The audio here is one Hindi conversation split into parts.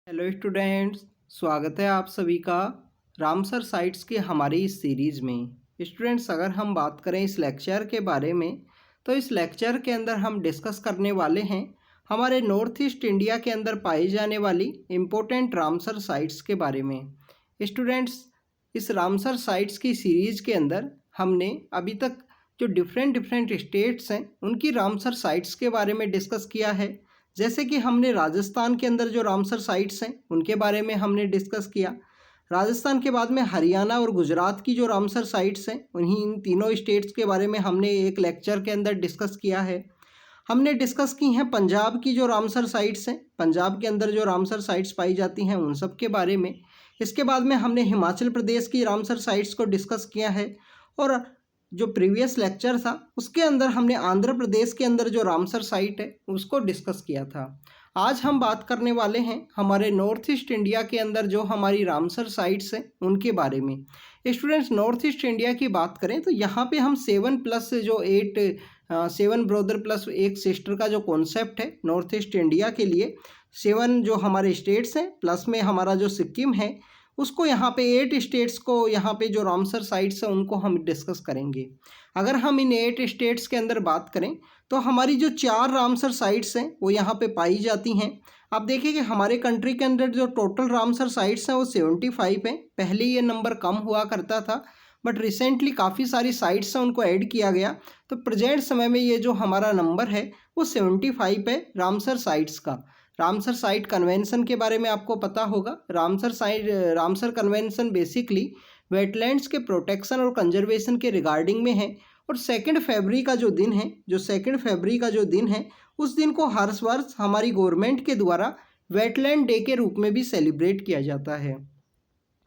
हेलो स्टूडेंट्स, स्वागत है आप सभी का रामसर साइट्स की हमारी इस सीरीज़ में। स्टूडेंट्स, अगर हम बात करें इस लेक्चर के बारे में तो इस लेक्चर के अंदर हम डिस्कस करने वाले हैं हमारे नॉर्थ ईस्ट इंडिया के अंदर पाई जाने वाली इम्पोर्टेंट रामसर साइट्स के बारे में। स्टूडेंट्स, इस रामसर साइट्स की सीरीज़ के अंदर हमने अभी तक जो डिफरेंट स्टेट्स हैं उनकी रामसर साइट्स के बारे में डिस्कस किया है। जैसे कि हमने राजस्थान के अंदर जो रामसर साइट्स हैं उनके बारे में हमने डिस्कस किया। राजस्थान के बाद में हरियाणा और गुजरात की जो रामसर साइट्स हैं उन्हीं इन तीनों स्टेट्स के बारे में हमने एक लेक्चर के अंदर डिस्कस किया है। हमने डिस्कस की हैं पंजाब की जो रामसर साइट्स हैं, पंजाब के अंदर जो रामसर साइट्स पाई जाती हैं उन सब के बारे में। इसके बाद में हमने हिमाचल प्रदेश की रामसर साइट्स को डिस्कस किया है और जो प्रीवियस लेक्चर था उसके अंदर हमने आंध्र प्रदेश के अंदर जो रामसर साइट है उसको डिस्कस किया था। आज हम बात करने वाले हैं हमारे नॉर्थ ईस्ट इंडिया के अंदर जो हमारी रामसर साइट्स हैं उनके बारे में। स्टूडेंट्स, नॉर्थ ईस्ट इंडिया की बात करें तो यहाँ पे हम 7 ब्रदर प्लस एक सिस्टर का जो कॉन्सेप्ट है नॉर्थ ईस्ट इंडिया के लिए, 7 जो हमारे स्टेट्स हैं प्लस में हमारा जो सिक्किम है उसको यहाँ पे 8 स्टेट्स को यहाँ पे जो रामसर साइट्स हैं उनको हम डिस्कस करेंगे। अगर हम इन 8 स्टेट्स के अंदर बात करें तो हमारी जो 4 रामसर साइट्स हैं वो यहाँ पे पाई जाती हैं। आप देखिए कि हमारे कंट्री के अंदर जो टोटल रामसर साइट्स हैं वो 75 हैं। पहले ये नंबर कम हुआ करता था बट रिसेंटली काफ़ी सारी साइट्स हैं उनको ऐड किया गया, तो प्रेजेंट समय में ये जो हमारा नंबर है वो 75 है रामसर साइट्स का। रामसर साइट कन्वेंशन के बारे में आपको पता होगा। रामसर कन्वेंशन बेसिकली वेटलैंड्स के प्रोटेक्शन और कंजर्वेशन के रिगार्डिंग में है और 2 फरवरी का जो दिन है, उस दिन को हर वर्ष हमारी गवर्नमेंट के द्वारा वेटलैंड डे के रूप में भी सेलिब्रेट किया जाता है।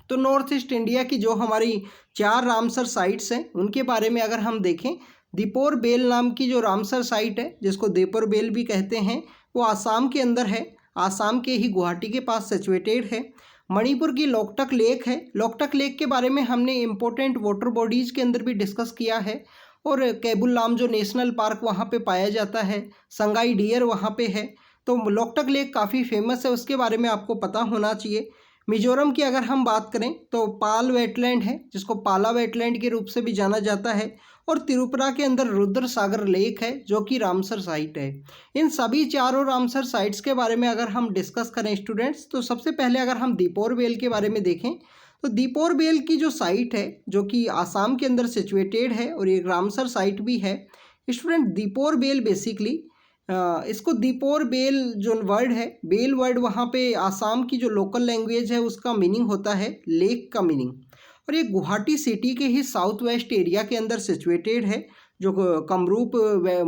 तो नॉर्थ ईस्ट इंडिया की जो हमारी 4 रामसर साइट्स हैं उनके बारे में अगर हम देखें, दीपोर बेल नाम की जो रामसर साइट है जिसको दीपोर बेल भी कहते हैं वो आसाम के अंदर है। आसाम के ही गुवाहाटी के पास सिचुएटेड है। मणिपुर की लोकटक लेक है। लोकटक लेक के बारे में हमने इम्पोर्टेंट वाटर बॉडीज़ के अंदर भी डिस्कस किया है। और केबुल लाम जो नेशनल पार्क वहाँ पे पाया जाता है, संगाई डियर वहाँ पे है। तो लोकटक लेक काफ़ी फेमस है, उसके बारे में आपको पता होना चाहिए। मिजोरम की अगर हम बात करें तो पाल वेटलैंड है जिसको पाला वेटलैंड के रूप से भी जाना जाता है। और त्रिपुरा के अंदर रुद्र सागर लेक है जो कि रामसर साइट है। इन सभी चारों रामसर साइट्स के बारे में अगर हम डिस्कस करें स्टूडेंट्स, तो सबसे पहले अगर हम दीपोर बेल के बारे में देखें तो दीपोर बेल की जो साइट है जो कि आसाम के अंदर सिचुएटेड है और एक रामसर साइट भी है। स्टूडेंट, दीपोर बेल बेसिकली इसको दीपोर बेल जो वर्ड है, बेल वर्ड वहाँ पे आसाम की जो लोकल लैंग्वेज है उसका मीनिंग होता है लेक का मीनिंग। और ये गुवाहाटी सिटी के ही साउथ वेस्ट एरिया के अंदर सिचुएटेड है, जो कामरूप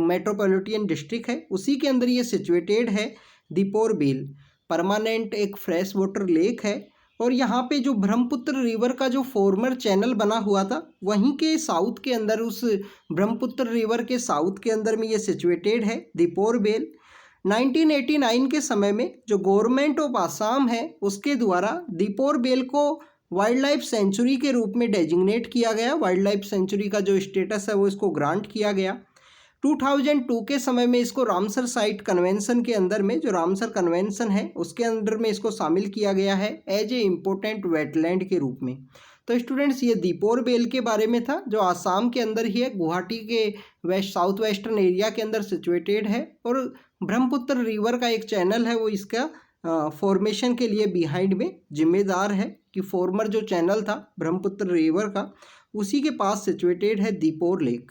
मेट्रोपॉलिटन डिस्ट्रिक्ट है उसी के अंदर ये सिचुएटेड है। दीपोर बेल परमानेंट एक फ्रेश वाटर लेक है और यहाँ पे जो ब्रह्मपुत्र रिवर का जो फॉर्मर चैनल बना हुआ था वहीं के साउथ के अंदर, उस ब्रह्मपुत्र रिवर के साउथ के अंदर में ये सिचुएटेड है दीपोर बेल। 1989 के समय में जो गवर्नमेंट ऑफ आसाम है उसके द्वारा दीपोर बेल को वाइल्ड लाइफ सेंचुरी के रूप में डेजिग्नेट किया गया। वाइल्ड लाइफ सेंचुरी का जो स्टेटस है वो इसको ग्रांट किया गया। 2002 के समय में इसको रामसर साइट कन्वेंशन के अंदर में, जो रामसर कन्वेंशन है उसके अंदर में इसको शामिल किया गया है एज ए इम्पोर्टेंट वेटलैंड के रूप में। तो स्टूडेंट्स, ये दीपोर बेल के बारे में था जो आसाम के अंदर ही है, गुवाहाटी के साउथ वेस्टर्न एरिया के अंदर सिचुएटेड है और ब्रह्मपुत्र रिवर का एक चैनल है वो इसका फॉर्मेशन के लिए बिहाइंड में जिम्मेदार है कि फॉर्मर जो चैनल था ब्रह्मपुत्र रिवर का उसी के पास सिचुएटेड है दीपोर लेक।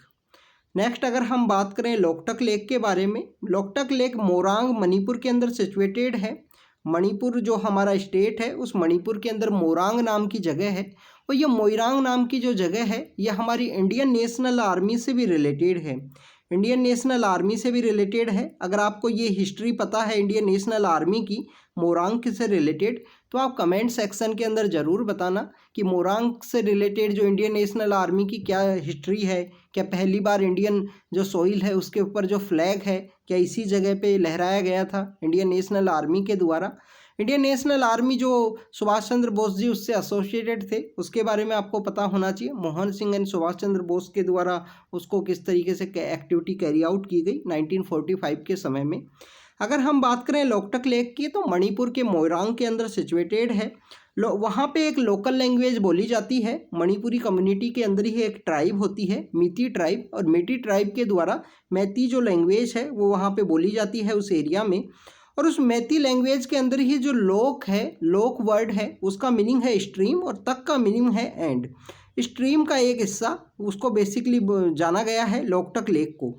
नेक्स्ट अगर हम बात करें लोकटक लेक के बारे में, लोकटक लेक मोरांग मणिपुर के अंदर सिचुएटेड है। मणिपुर जो हमारा स्टेट है उस मणिपुर के अंदर मोरांग नाम की जगह है और ये मोइरांग नाम की जो जगह है ये हमारी इंडियन नेशनल आर्मी से भी रिलेटेड है। इंडियन नेशनल आर्मी से भी रिलेटेड है। अगर आपको ये हिस्ट्री पता है इंडियन नेशनल आर्मी की मोरांग से रिलेटेड तो आप कमेंट सेक्शन के अंदर ज़रूर बताना कि मोरांग से रिलेटेड जो इंडियन नेशनल आर्मी की क्या हिस्ट्री है। क्या पहली बार इंडियन जो सोइल है उसके ऊपर जो फ्लैग है क्या इसी जगह पे लहराया गया था इंडियन नेशनल आर्मी के द्वारा। इंडियन नेशनल आर्मी जो सुभाष चंद्र बोस जी उससे एसोसिएटेड थे उसके बारे में आपको पता होना चाहिए। मोहन सिंह एंड सुभाष चंद्र बोस के द्वारा उसको किस तरीके से एक्टिविटी कैरी आउट की गई 1945 के समय में। अगर हम बात करें लोकटक लेक की तो मणिपुर के मोइरांग के अंदर सिचुएटेड है। वहाँ पे एक लोकल लैंग्वेज बोली जाती है। मणिपुरी कम्युनिटी के अंदर ही एक ट्राइब होती है मीती ट्राइब, और मीती ट्राइब के द्वारा मैती जो लैंग्वेज है वो वहाँ पे बोली जाती है उस एरिया में। और उस मैती लैंग्वेज के अंदर ही जो लोक है, लोक वर्ड है, उसका मीनिंग है स्ट्रीम और तक का मीनिंग है एंड। स्ट्रीम का एक हिस्सा उसको बेसिकली जाना गया है लोकटक लेक को।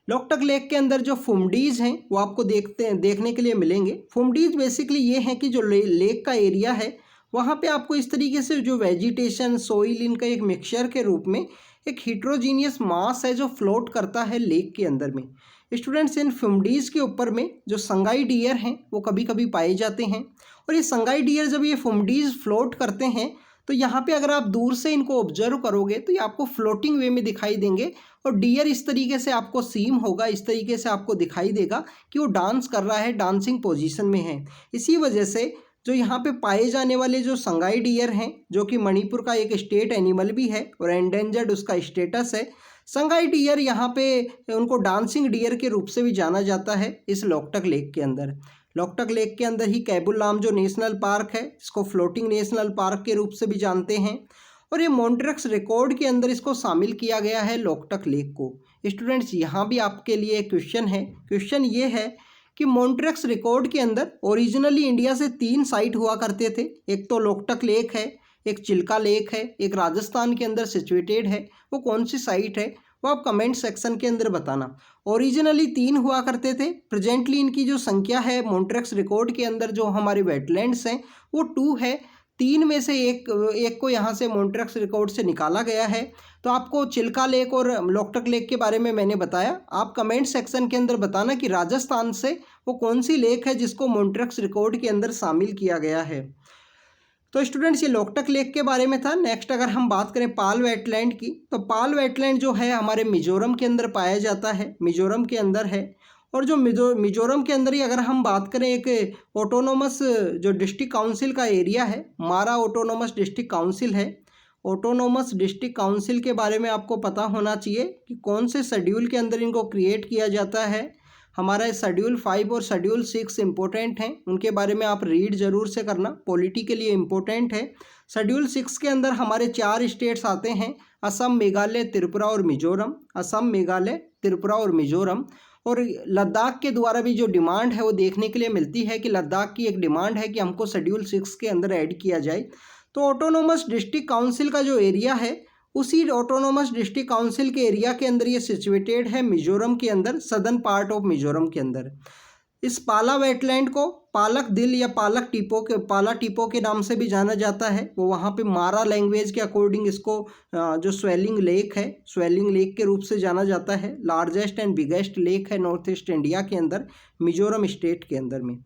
लोकटक लेक के अंदर जो फुमडीज हैं वो आपको देखने के लिए मिलेंगे। फुमडीज बेसिकली ये हैं कि जो लेक का एरिया है वहाँ पे आपको इस तरीके से जो वेजिटेशन सोइल इनका एक मिक्सचर के रूप में एक हिट्रोजीनियस मास है जो फ्लोट करता है लेक के अंदर में। स्टूडेंट्स, इन फुमडीज के ऊपर में जो संगाई डियर हैं वो कभी कभी पाए जाते हैं। और ये संगाई डियर जब ये फुमडीज फ्लोट करते हैं तो यहाँ पे अगर आप दूर से इनको ऑब्जर्व करोगे तो ये आपको फ्लोटिंग वे में दिखाई देंगे। और डियर इस तरीके से आपको सीम होगा, इस तरीके से आपको दिखाई देगा कि वो डांस कर रहा है, डांसिंग पोजीशन में है। इसी वजह से जो यहाँ पे पाए जाने वाले जो संगाई डियर हैं, जो कि मणिपुर का एक स्टेट एनिमल भी है और एंडेंजर्ड उसका स्टेटस है, संगाई डियर यहाँ पे उनको डांसिंग डियर के रूप से भी जाना जाता है इस लोकटक लेक के अंदर। लोकटक लेक के अंदर ही कैबुललाम जो नेशनल पार्क है, इसको फ्लोटिंग नेशनल पार्क के रूप से भी जानते हैं। और ये मॉन्ट्रेक्स रिकॉर्ड के अंदर इसको शामिल किया गया है लोकटक लेक को। स्टूडेंट्स, यहाँ भी आपके लिए एक क्वेश्चन है। क्वेश्चन ये है कि मॉन्ट्रेक्स रिकॉर्ड के अंदर ओरिजिनली इंडिया से 3 साइट हुआ करते थे। एक तो लोकटक लेक है, एक चिल्का लेक है, एक राजस्थान के अंदर सिचुएटेड है। वो कौन सी साइट है वो आप कमेंट सेक्शन के अंदर बताना। ओरिजिनली 3 हुआ करते थे, प्रेजेंटली इनकी जो संख्या है मॉन्ट्रेक्स रिकॉर्ड के अंदर जो हमारे वेटलैंड्स हैं वो 2 है। 3 में से एक को यहाँ से मॉन्ट्रेक्स रिकॉर्ड से निकाला गया है। तो आपको चिल्का लेक और लोकटक लेक के बारे में मैंने बताया। आप कमेंट सेक्शन के अंदर बताना कि राजस्थान से वो कौन सी लेक है जिसको मॉन्ट्रेक्स रिकॉर्ड के अंदर शामिल किया गया है। तो स्टूडेंट्स, ये लोकटक लेक के बारे में था। नेक्स्ट अगर हम बात करें पाल वेटलैंड की, तो पाल वेटलैंड जो है हमारे मिजोरम के अंदर पाया जाता है, मिजोरम के अंदर है। और जो मिजोरम के अंदर ही अगर हम बात करें एक ऑटोनोमस जो डिस्ट्रिक्ट काउंसिल का एरिया है, मारा ऑटोनोमस डिस्ट्रिक्ट काउंसिल है। ऑटोनोमस डिस्ट्रिक्ट काउंसिल के बारे में आपको पता होना चाहिए कि कौन से शेड्यूल के अंदर इनको क्रिएट किया जाता है। हमारा शेड्यूल 5 और शेड्यूल 6 इम्पोर्टेंट हैं, उनके बारे में आप रीड ज़रूर से करना, पॉलिटी के लिए इम्पोर्टेंट है। शेड्यूल 6 के अंदर हमारे 4 स्टेट्स आते हैं, असम, मेघालय, त्रिपुरा और मिजोरम। असम, मेघालय, त्रिपुरा और मिजोरम। और लद्दाख के द्वारा भी जो डिमांड है वो देखने के लिए मिलती है कि लद्दाख की एक डिमांड है कि हमको शेड्यूल 6 के अंदर ऐड किया जाए। तो ऑटोनोमस डिस्ट्रिक्ट काउंसिल का जो एरिया है उसी ऑटोनोमस डिस्ट्रिक्ट काउंसिल के एरिया के अंदर ये सिचुएटेड है मिजोरम के अंदर, सदर्न पार्ट ऑफ मिजोरम के अंदर। इस पाला वेटलैंड को पालक दिल या पाला टीपो के नाम से भी जाना जाता है। वो वहाँ पे मारा लैंग्वेज के अकॉर्डिंग इसको जो स्वेलिंग लेक है, स्वेलिंग लेक के रूप से जाना जाता है। लार्जेस्ट एंड बिगेस्ट लेक है नॉर्थ ईस्ट इंडिया के अंदर, मिजोरम स्टेट के अंदर में।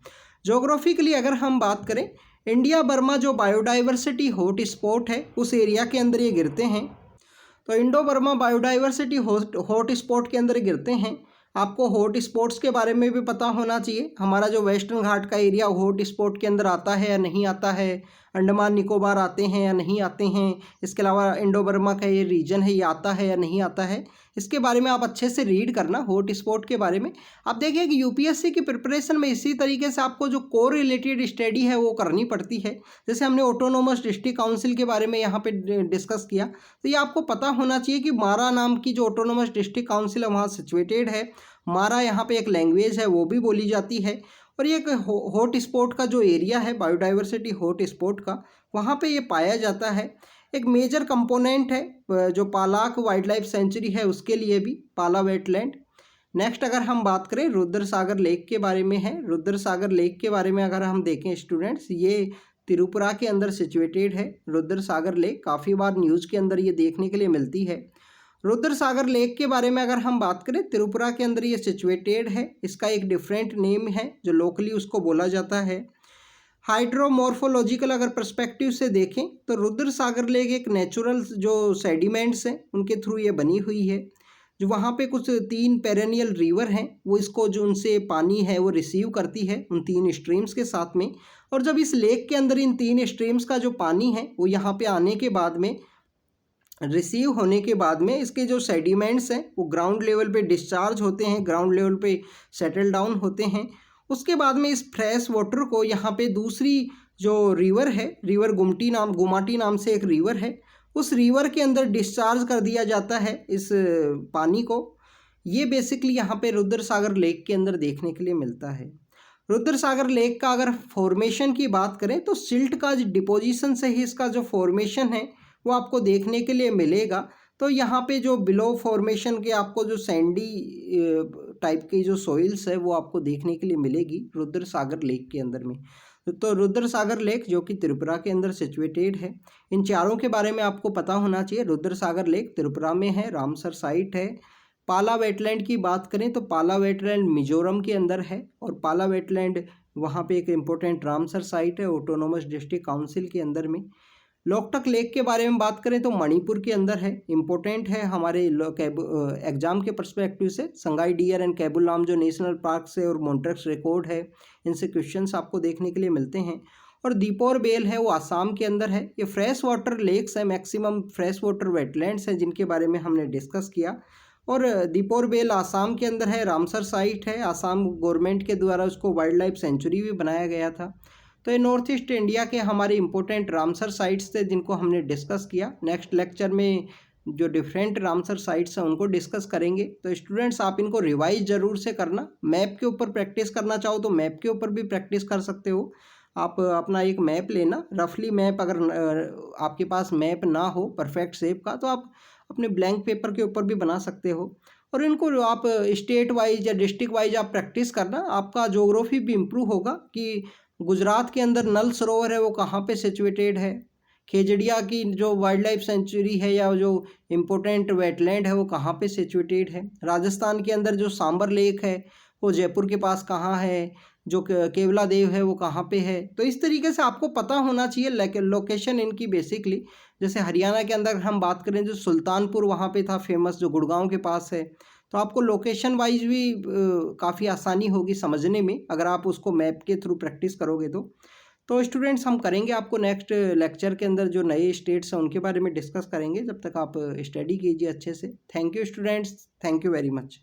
ज्योग्राफिकली अगर हम बात करें, इंडिया बर्मा जो बायोडाइवर्सिटी हॉट स्पॉट है उस एरिया के अंदर ये गिरते हैं। तो Indo Burma biodiversity hot spot के अंदर गिरते हैं। आपको हॉट स्पॉट्स के बारे में भी पता होना चाहिए। हमारा जो वेस्टर्न घाट का एरिया हॉट स्पॉट के अंदर आता है या नहीं आता है, अंडमान निकोबार आते हैं या नहीं आते हैं, इसके अलावा इंडो बर्मा का ये रीजन है ये आता है या नहीं आता है, इसके बारे में आप अच्छे से रीड करना हॉट स्पॉट के बारे में। आप देखिए कि यूपीएससी की प्रिपरेशन में इसी तरीके से आपको जो कोर रिलेटेड स्टडी है वो करनी पड़ती है। जैसे हमने ऑटोनोमस डिस्ट्रिक्ट काउंसिल के बारे में यहाँ पे डिस्कस किया, तो ये आपको पता होना चाहिए कि मारा नाम की जो ऑटोनोमस डिस्ट्रिक्ट काउंसिल है वहाँ सिचुएटेड है। मारा यहाँ पे एक लैंग्वेज है वो भी बोली जाती है। और ये एक हॉट स्पॉट का जो एरिया है बायोडाइवर्सिटी हॉट स्पॉट का, वहाँ पे ये पाया जाता है। एक मेजर कंपोनेंट है जो पालाक वाइल्ड लाइफ सेंचुरी है उसके लिए भी, पाला वेटलैंड। नेक्स्ट अगर हम बात करें रुद्र सागर लेक के बारे में है। रुद्र सागर लेक के बारे में अगर हम देखें स्टूडेंट्स, ये त्रिपुरा के अंदर सिचुएटेड है। रुद्र सागर लेक काफ़ी बार न्यूज़ के अंदर ये देखने के लिए मिलती है। रुद्र सागर लेक के बारे में अगर हम बात करें, त्रिपुरा के अंदर ये सिचुएटेड है। इसका एक डिफरेंट नेम है जो लोकली उसको बोला जाता है। हाइड्रोमॉर्फोलॉजिकल अगर पर्सपेक्टिव से देखें तो रुद्र सागर लेक एक नेचुरल जो सेडिमेंट्स हैं उनके थ्रू ये बनी हुई है। जो वहाँ पे कुछ 3 पेरेनियल रिवर हैं, वो इसको जो उनसे पानी है वो रिसीव करती है उन 3 स्ट्रीम्स के साथ में। और जब इस लेक के अंदर इन 3 स्ट्रीम्स का जो पानी है वो यहाँ पे आने के बाद में रिसीव होने के बाद में इसके जो सेडिमेंट्स हैं वो ग्राउंड लेवल पे डिस्चार्ज होते हैं, ग्राउंड लेवल पे सेटल डाउन होते हैं। उसके बाद में इस फ्रेश वाटर को यहाँ पे दूसरी जो रिवर है, रिवर गुमाटी नाम से एक रिवर है, उस रिवर के अंदर डिस्चार्ज कर दिया जाता है इस पानी को। ये बेसिकली यहाँ पे रुद्र सागर लेक के अंदर देखने के लिए मिलता है। रुद्र सागर लेक का अगर फॉर्मेशन की बात करें तो सिल्ट का डिपोजिशन से ही इसका जो फॉर्मेशन है वो आपको देखने के लिए मिलेगा। तो यहाँ पे जो बिलो फॉर्मेशन के आपको जो सैंडी टाइप की जो सोइल्स है वो आपको देखने के लिए मिलेगी रुद्र सागर लेक के अंदर में। तो रुद्र सागर लेक जो कि त्रिपुरा के अंदर सिचुएटेड है, इन चारों के बारे में आपको पता होना चाहिए। रुद्र सागर लेक त्रिपुरा में है, रामसर साइट है। पाला वेटलैंड की बात करें तो पाला वेटलैंड मिजोरम के अंदर है, और पाला वेटलैंड वहाँ पे एक इम्पोर्टेंट रामसर साइट है ऑटोनोमस डिस्ट्रिक्ट काउंसिल के अंदर में। लोकटक लेक के बारे में बात करें तो मणिपुर के अंदर है, इम्पोर्टेंट है हमारे एग्जाम के पर्सपेक्टिव से। संगाई डियर एंड कैबुलाम जो नेशनल पार्क से और मॉन्ट्रेक्स रिकॉर्ड है, इनसे क्वेश्चंस आपको देखने के लिए मिलते हैं। और दीपोर बेल है वो आसाम के अंदर है। ये फ्रेश वाटर लेक्स है, मैक्सिमम फ्रेश वाटर वेटलैंड्स हैं जिनके बारे में हमने डिस्कस किया। और दीपोर बेल आसाम के अंदर है, रामसर साइट है, आसाम गवर्नमेंट के द्वारा उसको वाइल्ड लाइफ सेंचुरी भी बनाया गया था। तो ये नॉर्थ ईस्ट इंडिया के हमारे इंपॉर्टेंट रामसर साइट्स थे जिनको हमने डिस्कस किया। नेक्स्ट लेक्चर में जो डिफरेंट रामसर साइट्स हैं उनको डिस्कस करेंगे। तो स्टूडेंट्स आप इनको रिवाइज ज़रूर से करना। मैप के ऊपर प्रैक्टिस करना चाहो तो मैप के ऊपर भी प्रैक्टिस कर सकते हो। आप अपना एक मैप लेना, रफली मैप, अगर आपके पास मैप ना हो परफेक्ट शेप का तो आप अपने ब्लैंक पेपर के ऊपर भी बना सकते हो। और इनको आप स्टेट वाइज या डिस्ट्रिक्ट वाइज आप प्रैक्टिस करना, आपका ज्योग्राफी भी इम्प्रूव होगा कि गुजरात के अंदर नल सरोवर है वो कहाँ पे सिचुएटेड है, खेजड़िया की जो वाइल्ड लाइफ सेंचुरी है या जो इम्पोर्टेंट वेटलैंड है वो कहाँ पे सिचुएटेड है, राजस्थान के अंदर जो सांबर लेक है वो जयपुर के पास कहाँ है, जो केवला देव है वो कहाँ पे है। तो इस तरीके से आपको पता होना चाहिए लोकेशन इनकी बेसिकली। जैसे हरियाणा के अंदर हम बात करें जो सुल्तानपुर वहाँ पे था फेमस, जो गुड़गांव के पास है, तो आपको लोकेशन वाइज भी काफ़ी आसानी होगी समझने में अगर आप उसको मैप के थ्रू प्रैक्टिस करोगे तो स्टूडेंट्स हम करेंगे आपको नेक्स्ट लेक्चर के अंदर जो नए स्टेट्स हैं उनके बारे में डिस्कस करेंगे। जब तक आप स्टडी कीजिए अच्छे से। Thank you students, thank you very much.